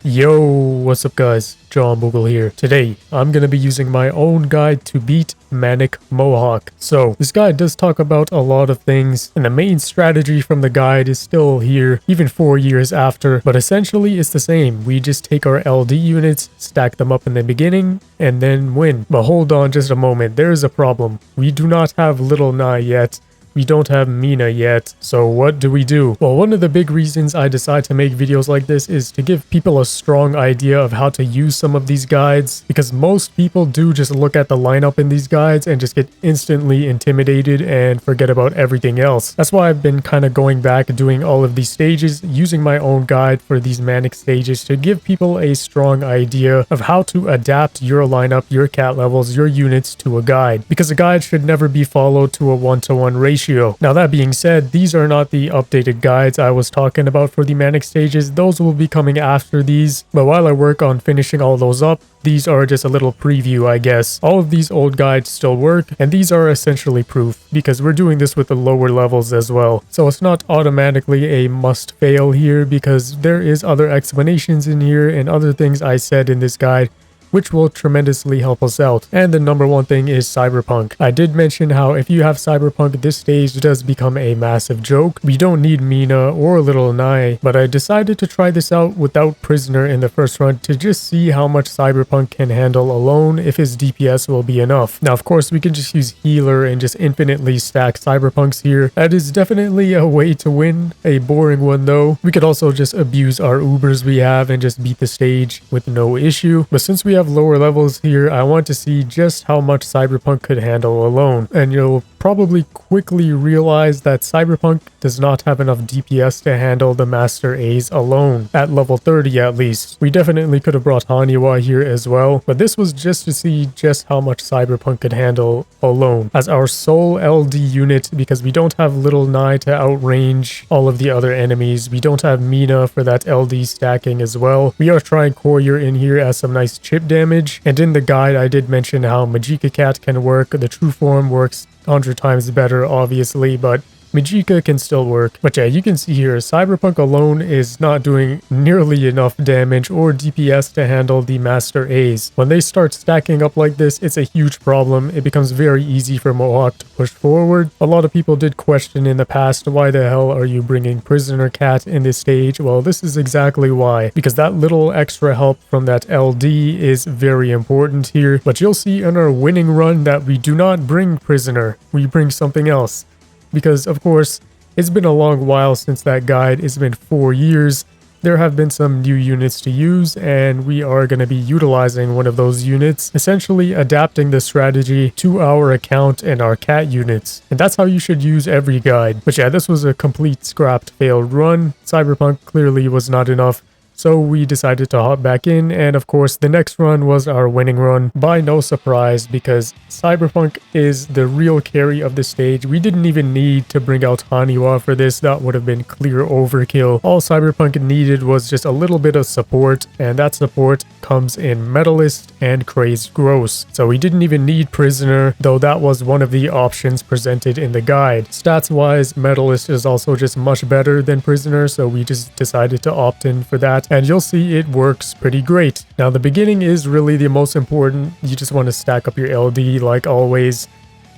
Yo, what's up guys? John Boogle here. Today, I'm gonna be using my own guide to beat Manic Mohawk. So, this guide does talk about a lot of things, and the main strategy from the guide is still here, even 4 years after, but essentially it's the same. We just take our LD units, stack them up in the beginning, and then win. But hold on just a moment, there is a problem. We do not have Little Nai yet. We don't have Mina yet, so what do we do? Well, one of the big reasons I decide to make videos like this is to give people a strong idea of how to use some of these guides, because most people do just look at the lineup in these guides and just get instantly intimidated and forget about everything else. That's why I've been kind of going back and doing all of these stages, using my own guide for these manic stages to give people a strong idea of how to adapt your lineup, your cat levels, your units to a guide, because a guide should never be followed to a 1-to-1 ratio. Now that being said, these are not the updated guides I was talking about for the manic stages. Those will be coming after these, but while I work on finishing all those up, these are just a little preview, I guess. All of these old guides still work, and these are essentially proof, because we're doing this with the lower levels as well. So it's not automatically a must fail here, because there is other explanations in here and other things I said in this guide which will tremendously help us out. And the number one thing is Cyberpunk. I did mention how if you have Cyberpunk, this stage does become a massive joke. We don't need Mina or Little Nai, but I decided to try this out without Prisoner in the first run to just see how much Cyberpunk can handle alone, if his DPS will be enough. Now, of course, we can just use Healer and just infinitely stack Cyberpunks here. That is definitely a way to win, a boring one though. We could also just abuse our Ubers we have and just beat the stage with no issue. But since we have lower levels here, I want to see just how much Cyberpunk could handle alone, and you'll probably quickly realize that Cyberpunk does not have enough DPS to handle the Master A's alone, at level 30 at least. We definitely could have brought Haniwa here as well, but this was just to see just how much Cyberpunk could handle alone as our sole LD unit, because we don't have Little Nai to outrange all of the other enemies. We don't have Mina for that LD stacking as well. We are trying Courier in here as some nice chip damage, and in the guide I did mention how Majika Cat can work. The true form works 100 times better obviously, but Majika can still work. But yeah, you can see here, Cyberpunk alone is not doing nearly enough damage or DPS to handle the Master A's. When they start stacking up like this, it's a huge problem. It becomes very easy for Mohawk to push forward. A lot of people did question in the past, why the hell are you bringing Prisoner Cat in this stage? Well, this is exactly why, because that little extra help from that LD is very important here. But you'll see in our winning run that we do not bring Prisoner, we bring something else. Because, of course, it's been a long while since that guide. It's been 4 years. There have been some new units to use, and we are going to be utilizing one of those units, essentially adapting the strategy to our account and our cat units. And that's how you should use every guide. But yeah, this was a complete scrapped failed run. Cyberpunk clearly was not enough. So we decided to hop back in, and of course the next run was our winning run, by no surprise, because Cyberpunk is the real carry of the stage. We didn't even need to bring out Haniwa for this. That would have been clear overkill. All Cyberpunk needed was just a little bit of support, and that support comes in Medalist and Crazed Gross. So we didn't even need Prisoner, though that was one of the options presented in the guide. Stats wise, Medalist is also just much better than Prisoner, so we just decided to opt in for that. And you'll see it works pretty great. Now the beginning is really the most important. You just want to stack up your LD like always.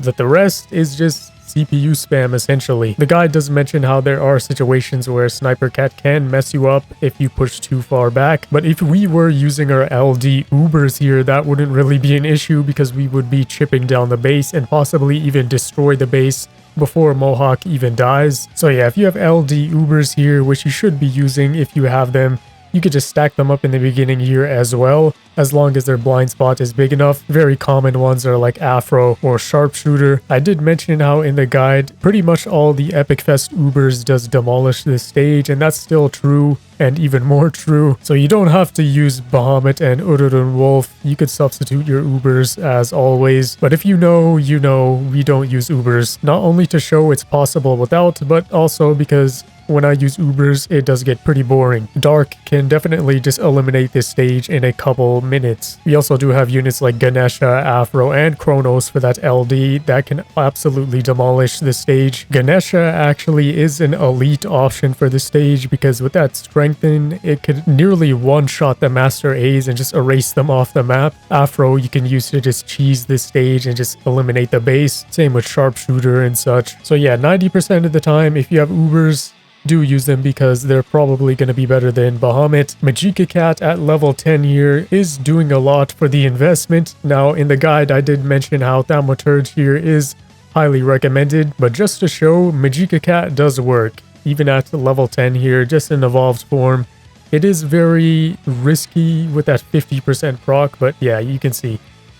But the rest is just CPU spam essentially. The guide does mention how there are situations where Sniper Cat can mess you up if you push too far back. But if we were using our LD Ubers here, that wouldn't really be an issue, because we would be chipping down the base and possibly even destroy the base before Mohawk even dies. So yeah, if you have LD Ubers here, which you should be using if you have them, you could just stack them up in the beginning here as well, as long as their blind spot is big enough. Very common ones are like Afro or Sharpshooter. I did mention how in the guide, pretty much all the Epic Fest Ubers does demolish this stage, and that's still true, and even more true. So you don't have to use Bahamut and Ururun Wolf. You could substitute your Ubers as always. But if you know, you know, we don't use Ubers. Not only to show it's possible without, but also because when I use Ubers, it does get pretty boring. Dark can definitely just eliminate this stage in a couple minutes. We also do have units like Ganesha, Afro, and Kronos for that LD that can absolutely demolish this stage. Ganesha actually is an elite option for this stage because with that strength strengthen, it could nearly one-shot the Master A's and just erase them off the map. Afro you can use to just cheese this stage and just eliminate the base. Same with Sharpshooter and such. So yeah, 90% of the time, if you have Ubers, do use them because they're probably going to be better than Bahamut. Majika Cat at level 10 here is doing a lot for the investment. Now in the guide I did mention how Thaumaturge here is highly recommended, but just to show, Majika Cat does work. Even at level 10 here, just in evolved form, it is very risky with that 50% proc, but yeah, you can see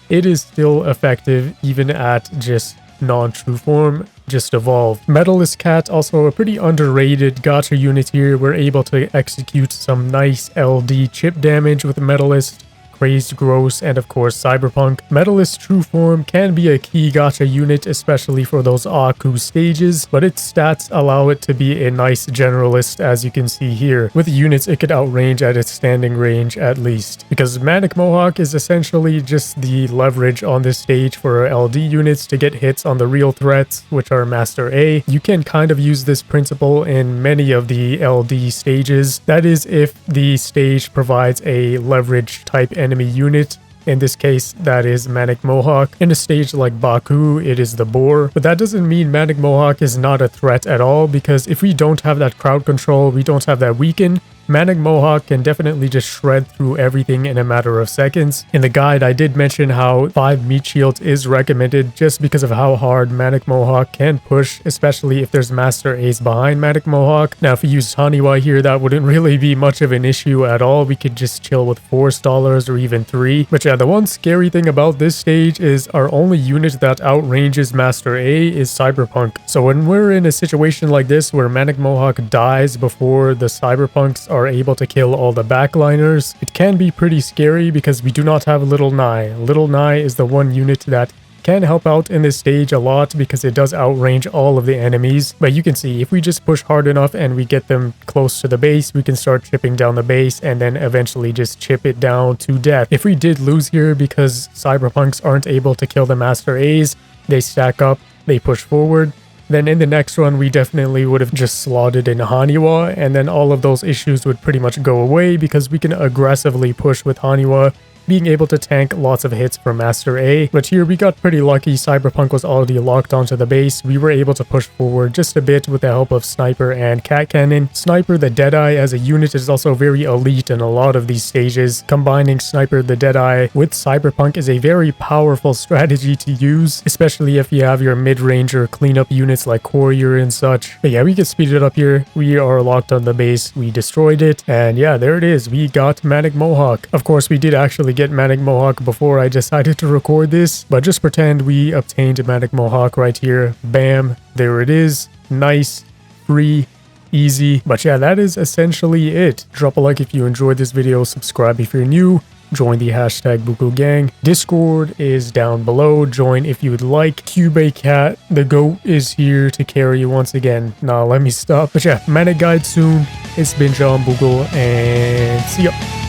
it is still effective even at just non-true form, just evolved. Medalist Cat, also a pretty underrated gacha unit here. We're able to execute some nice LD chip damage with Medalist, Crazed Gross, and of course Cyberpunk. Medalist true form can be a key gacha unit, especially for those Aku stages, but its stats allow it to be a nice generalist, as you can see here. With units it could outrange at its standing range at least, because Manic Mohawk is essentially just the leverage on this stage for LD units to get hits on the real threats, which are Master A. You can kind of use this principle in many of the LD stages. That is, if the stage provides a leverage type enemy unit. In this case, that is Manic Mohawk. In a stage like Baku, it is the Boar. But that doesn't mean Manic Mohawk is not a threat at all, because if we don't have that crowd control, we don't have that weaken, Manic Mohawk can definitely just shred through everything in a matter of seconds. In the guide, I did mention how 5 meat shields is recommended just because of how hard Manic Mohawk can push, especially if there's Master Ace behind Manic Mohawk. Now, if we use Haniwa here, that wouldn't really be much of an issue at all. We could just chill with 4 stallers or even 3. But yeah, the one scary thing about this stage is our only unit that outranges Master A is Cyberpunk. So when we're in a situation like this where Manic Mohawk dies before the Cyberpunks are able to kill all the backliners, it can be pretty scary because we do not have Little Nai. Little Nai is the one unit that can help out in this stage a lot because it does outrange all of the enemies. But you can see if we just push hard enough and we get them close to the base, we can start chipping down the base and then eventually just chip it down to death. If we did lose here because Cyberpunks aren't able to kill the Master A's, they stack up, they push forward, then in the next run we definitely would have just slotted in Haniwa, and then all of those issues would pretty much go away because we can aggressively push with Haniwa, being able to tank lots of hits for Master A. But here we got pretty lucky. Cyberpunk was already locked onto the base. We were able to push forward just a bit with the help of Sniper and Cat Cannon. Sniper the Deadeye as a unit is also very elite in a lot of these stages. Combining Sniper the Deadeye with Cyberpunk is a very powerful strategy to use, especially if you have your mid-ranger cleanup units like Courier and such. But yeah, we can speed it up here. We are locked on the base. We destroyed it. And yeah, there it is. We got Manic Mohawk. Of course, we did actually get Manic Mohawk before I decided to record this, but just pretend we obtained Manic Mohawk right here. Bam, there it is. Nice, free, easy. But yeah, that is essentially it. Drop a like if you enjoyed this video, subscribe if you're new, join the hashtag Boogle gang. Discord is down below, join if you would like. Cube Cat, the GOAT, is here to carry you once again. Nah, let me stop. But yeah, Manic Guide soon. It's been John Boogle, and see ya.